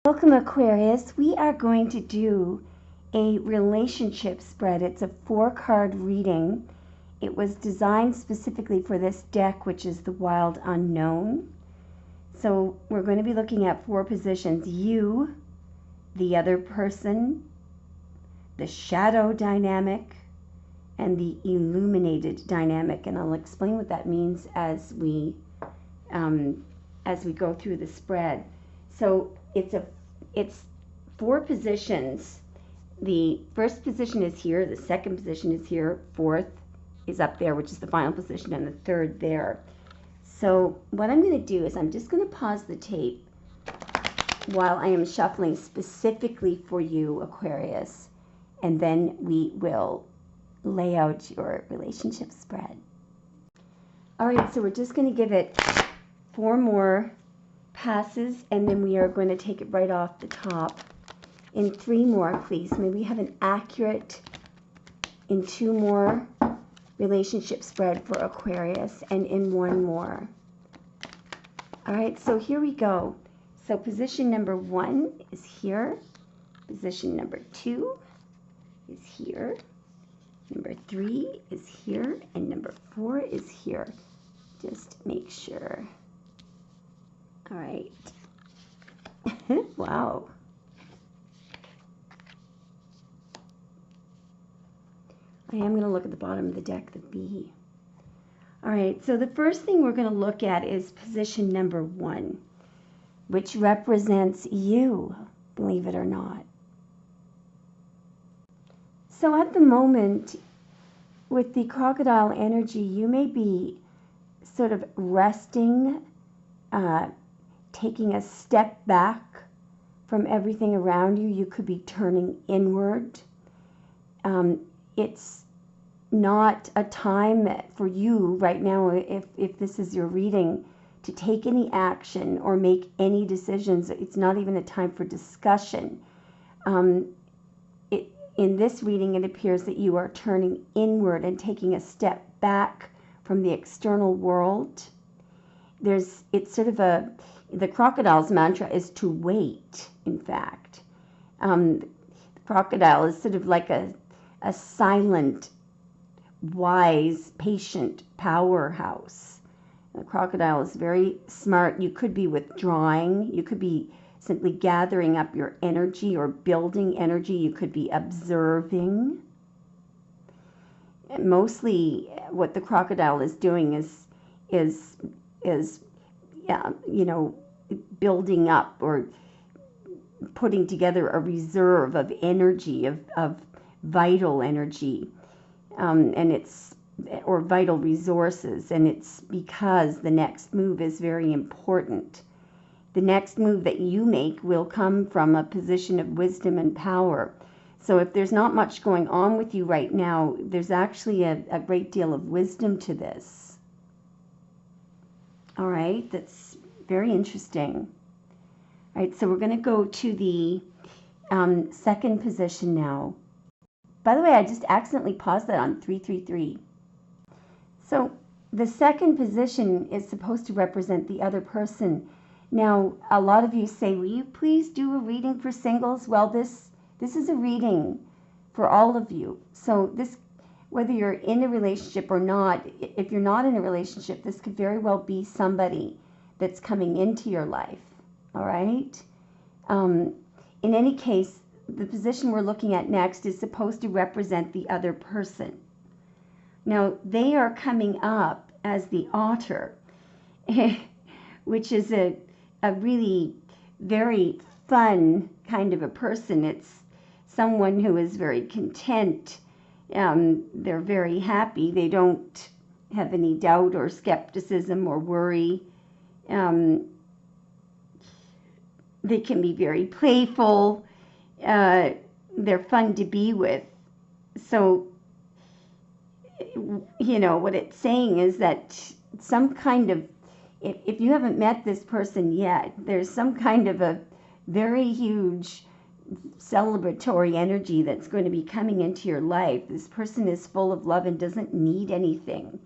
Welcome, Aquarius. We are going to do a relationship spread. It's a 4-card reading. It was designed specifically for this deck, which is the Wild Unknown. So we're going to be looking at 4 positions: you, the other person, the shadow dynamic, and the illuminated dynamic. And I'll explain what that means as we go through the spread. So it's 4 positions. The first position is here, the second position is here, fourth is up there, which is the final position, and the third there. So what I'm going to do is I'm just going to pause the tape while I am shuffling specifically for you, Aquarius, and then we will lay out your relationship spread. All right, so we're just going to give it 4 more passes, and then we are going to take it right off the top in 3 more, please. May we have an accurate in 2 more relationship spread for Aquarius, and in 1 more. All right, so here we go. So position number 1 is here. Position number 2 is here. Number 3 is here, and number 4 is here. Just make sure. All right. Wow. I am going to look at the bottom of the deck, the B. All right, so the first thing we're going to look at is position number 1, which represents you, believe it or not. So at the moment, with the crocodile energy, you may be sort of resting, taking a step back from everything around you. You could be turning inward. It's not a time for you right now, if this is your reading, to take any action or make any decisions. It's not even a time for discussion. In this reading, it appears that you are turning inward and taking a step back from the external world. It's sort of the crocodile's mantra is to wait, in fact. The crocodile is sort of like a silent, wise, patient powerhouse. The crocodile is very smart. You could be withdrawing. You could be simply gathering up your energy or building energy. You could be observing. And mostly what the crocodile is doing is building up or putting together a reserve of energy, of vital energy, or vital resources, and it's because the next move is very important. The next move that you make will come from a position of wisdom and power. So if there's not much going on with you right now, there's actually a great deal of wisdom to this. All right, that's very interesting. All right, so we're going to go to the second position now. By the way, I just accidentally paused that on 333. So the second position is supposed to represent the other person. Now, a lot of you say, will you please do a reading for singles? Well, this is a reading for all of you. So this, whether you're in a relationship or not, if you're not in a relationship, this could very well be somebody that's coming into your life. All right? In any case, the position we're looking at next is supposed to represent the other person. Now, they are coming up as the otter, which is a really very fun kind of a person. It's someone who is very content. They're very happy. They don't have any doubt or skepticism or worry. They can be very playful. They're fun to be with. So, what it's saying is that some kind of, if you haven't met this person yet, there's some kind of a very huge celebratory energy that's going to be coming into your life. This person is full of love and doesn't need anything.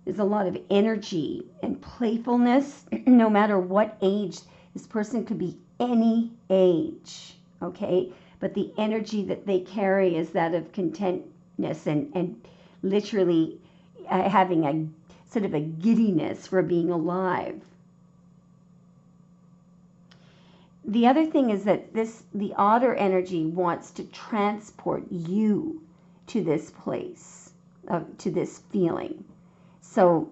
There's a lot of energy and playfulness, no matter what age. This person could be any age, okay? But the energy that they carry is that of contentness and literally having a sort of a giddiness for being alive. The other thing is that the otter energy wants to transport you to this place, to this feeling. So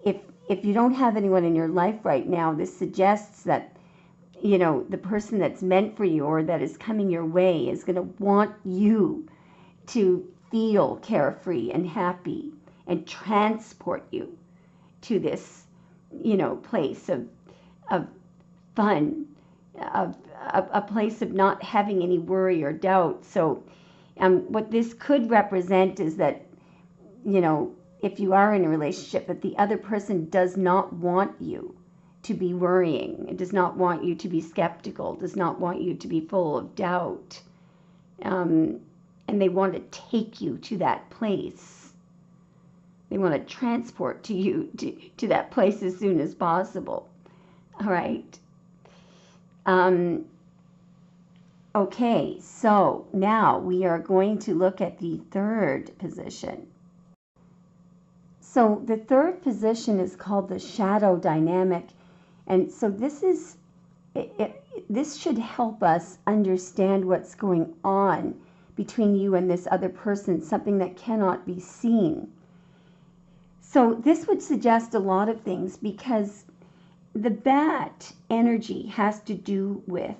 if you don't have anyone in your life right now, this suggests that, you know, the person that's meant for you or that is coming your way is going to want you to feel carefree and happy and transport you to this, you know, place of fun, of a place of not having any worry or doubt. So what this could represent is that, you know, if you are in a relationship, that the other person does not want you to be worrying. It does not want you to be skeptical, does not want you to be full of doubt. And they want to take you to that place. They want to transport you to that place as soon as possible. All right. Okay, so now we are going to look at the third position. So the third position is called the shadow dynamic. And so this should help us understand what's going on between you and this other person, something that cannot be seen. So this would suggest a lot of things, because the bat energy has to do with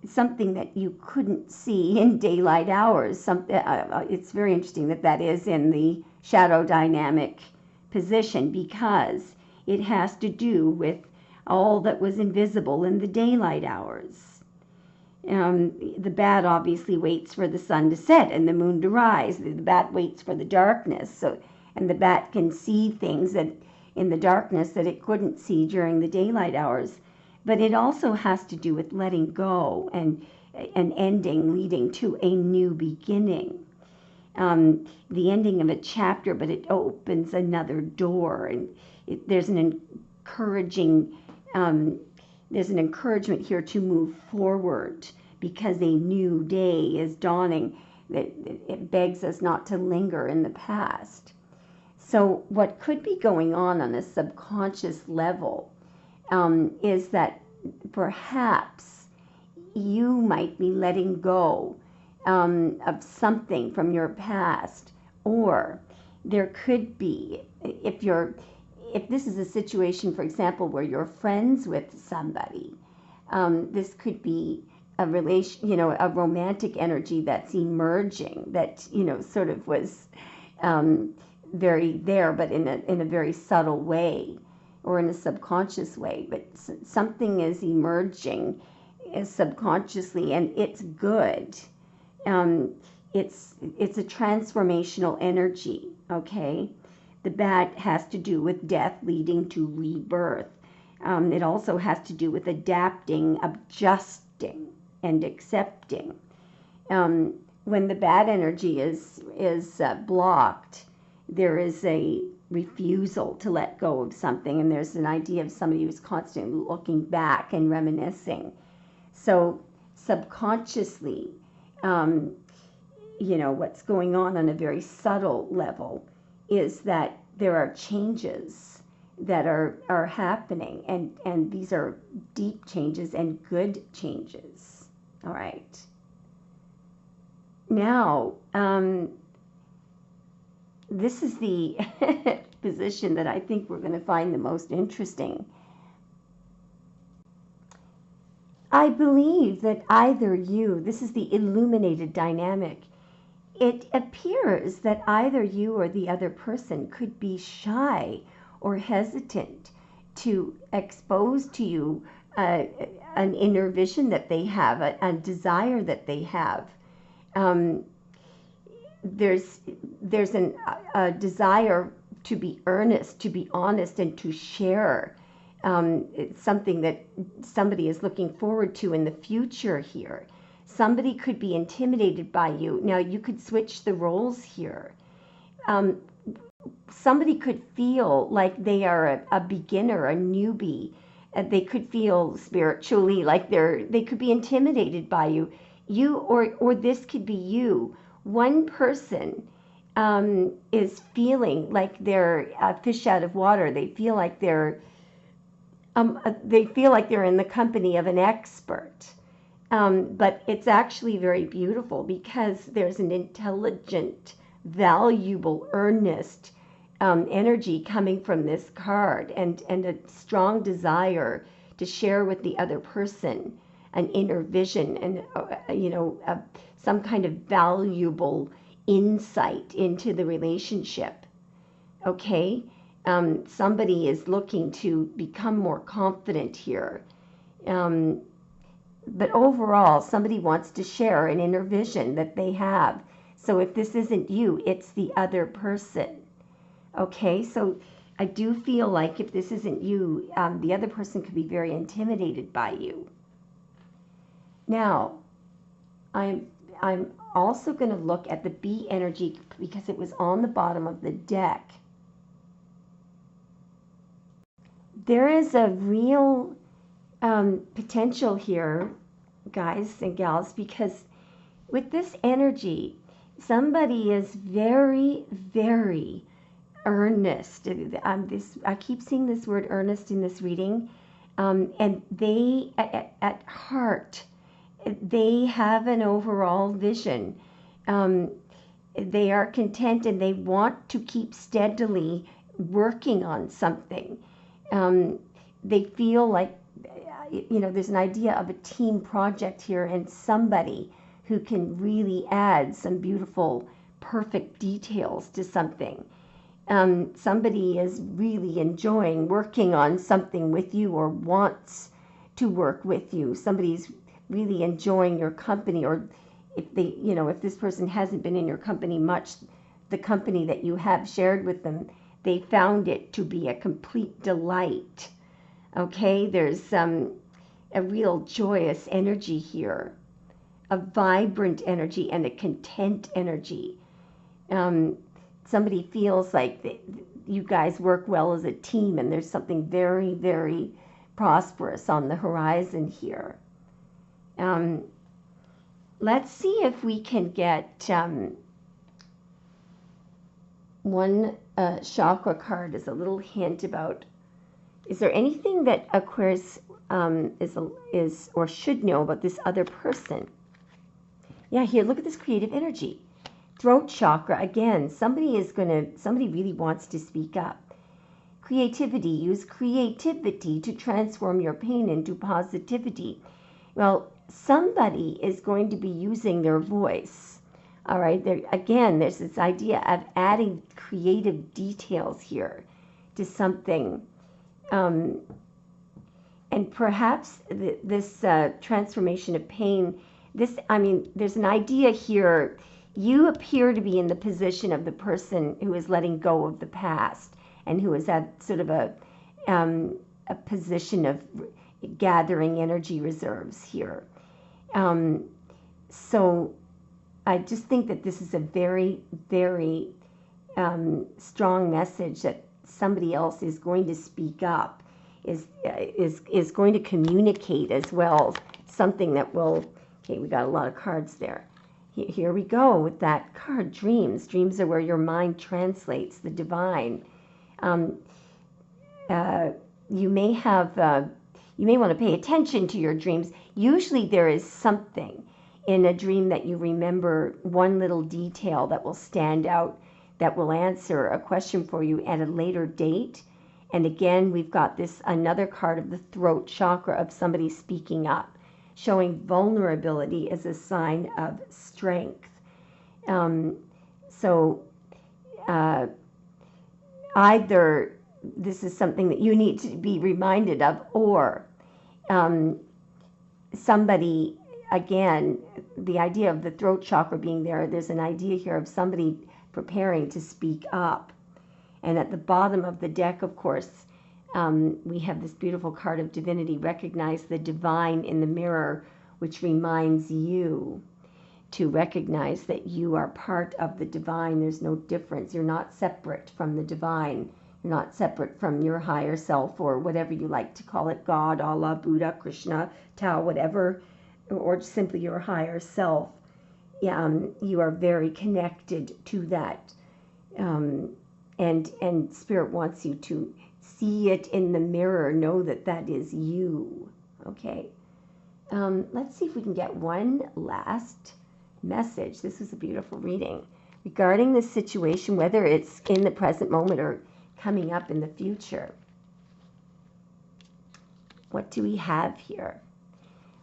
something that you couldn't see in daylight hours. It's very interesting that is in the shadow dynamic position, because it has to do with all that was invisible in the daylight hours. The bat obviously waits for the sun to set and the moon to rise. The bat waits for the darkness, and the bat can see things that in the darkness that it couldn't see during the daylight hours. But it also has to do with letting go and an ending leading to a new beginning. The ending of a chapter, but it opens another door, and there's an encouragement here to move forward, because a new day is dawning. It begs us not to linger in the past. So what could be going on a subconscious level is that perhaps you might be letting go of something from your past, or there could be, if this is a situation, for example, where you're friends with somebody, this could be a relation, a romantic energy that's emerging, that sort of was very there, but in a very subtle way, or in a subconscious way. But something is emerging subconsciously, and it's good. It's a transformational energy. Okay, the bat has to do with death leading to rebirth. It also has to do with adapting, adjusting, and accepting. When the bad energy is blocked, there is a refusal to let go of something, and there's an idea of somebody who's constantly looking back and reminiscing. So subconsciously, what's going on a very subtle level is that there are changes that are happening, and these are deep changes and good changes. All right. Now, this is the position that I think we're going to find the most interesting. I believe that either you, this is the illuminated dynamic, it appears that either you or the other person could be shy or hesitant to expose to you an inner vision that they have, a desire that they have. There's a desire to be earnest, to be honest, and to share something that somebody is looking forward to in the future here. Somebody could be intimidated by you. Now, you could switch the roles here. somebody could feel like they are a beginner, a newbie. They could feel spiritually like they could be intimidated by you. Or this could be you. One person is feeling like they're a fish out of water. They feel like they're in the company of an expert. But it's actually very beautiful because there's an intelligent, valuable, earnest energy coming from this card, and a strong desire to share with the other person an inner vision and some kind of valuable insight into the relationship. Okay, somebody is looking to become more confident here. But overall, somebody wants to share an inner vision that they have. So if this isn't you, it's the other person. Okay, so I do feel like if this isn't you, the other person could be very intimidated by you. Now, I'm also going to look at the B energy because it was on the bottom of the deck. There is a real potential here, guys and gals, because with this energy, somebody is very, very earnest. I keep seeing this word earnest in this reading, and they, at heart, they have an overall vision. They are content and they want to keep steadily working on something. They feel like, there's an idea of a team project here and somebody who can really add some beautiful, perfect details to something. Somebody is really enjoying working on something with you or wants to work with you. Somebody's really enjoying your company, or if this person hasn't been in your company much, the company that you have shared with them, they found it to be a complete delight. Okay, there's a real joyous energy here, a vibrant energy and a content energy. Somebody feels like you guys work well as a team, and there's something very, very prosperous on the horizon here. Let's see if we can get one chakra card as a little hint about, is there anything that Aquarius is or should know about this other person? Yeah, here, look at this creative energy. Throat chakra, again, somebody really wants to speak up. Creativity, use creativity to transform your pain into positivity. Well, somebody is going to be using their voice. All right, there's this idea of adding creative details here to something. And perhaps this transformation of pain, there's an idea here. You appear to be in the position of the person who is letting go of the past and who is at sort of a position of gathering energy reserves here. So I just think that this is a very, very strong message that somebody else is going to speak up, is going to communicate as well, something that will, okay, we got a lot of cards there. Here we go with that card, dreams. Dreams are where your mind translates the divine. You may want to pay attention to your dreams. Usually there is something in a dream that you remember, one little detail that will stand out, that will answer a question for you at a later date. And again, we've got another card of the throat chakra of somebody speaking up, showing vulnerability as a sign of strength. Either this is something that you need to be reminded of, or somebody, again, the idea of the throat chakra being there's an idea here of somebody preparing to speak up. And at the bottom of the deck, of course, we have this beautiful card of divinity. Recognize the divine in the mirror, which reminds you to recognize that you are part of the divine. There's no difference. You're not separate from the divine. You're not separate from your higher self, or whatever you like to call it, God, Allah, Buddha, Krishna, Tao, whatever, or simply your higher self. You are very connected to that. And Spirit wants you to see it in the mirror. Know that that is you. Okay. Let's see if we can get one last message. This is a beautiful reading regarding this situation, whether it's in the present moment or coming up in the future. What do we have here?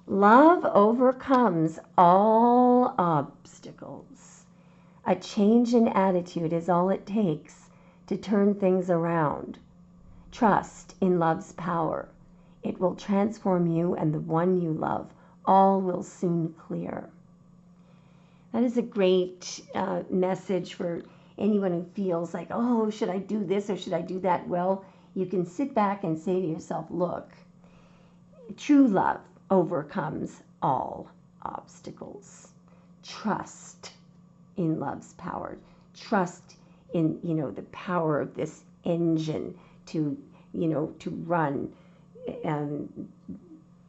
Love overcomes all obstacles. A change in attitude is all it takes to turn things around. Trust in love's power. It will transform you and the one you love. All will soon clear. That is a great message for anyone who feels like, oh, should I do this or should I do that? Well, you can sit back and say to yourself, look, true love overcomes all obstacles. Trust in love's power. Trust in, the power of this engine to run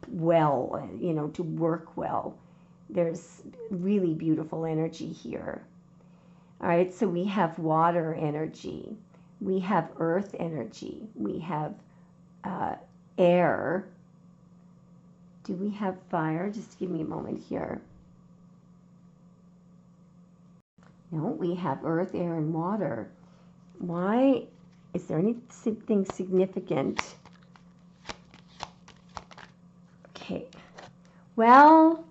well, to work well. There's really beautiful energy here. All right, so we have water energy. We have earth energy. We have air. Do we have fire? Just give me a moment here. No, we have earth, air, and water. Why? Is there anything significant? Okay. Well,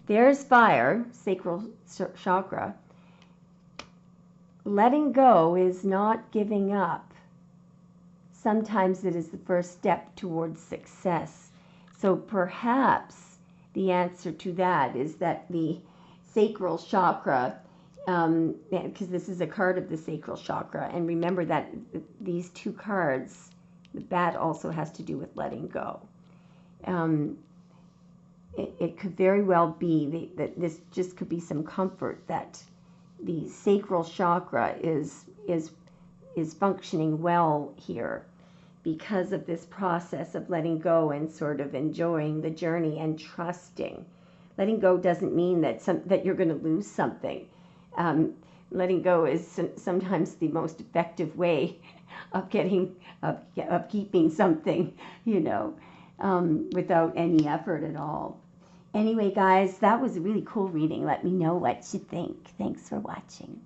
there's fire, sacral chakra. Letting go is not giving up. Sometimes it is the first step towards success. So perhaps the answer to that is that the sacral chakra, because this is a card of the sacral chakra, and remember that these two cards, the bat also has to do with letting go. It could very well be that this just could be some comfort that the sacral chakra is functioning well here because of this process of letting go and sort of enjoying the journey and trusting. Letting go doesn't mean that you're going to lose something. Letting go is sometimes the most effective way of keeping something, without any effort at all. Anyway, guys, that was a really cool reading. Let me know what you think. Thanks for watching.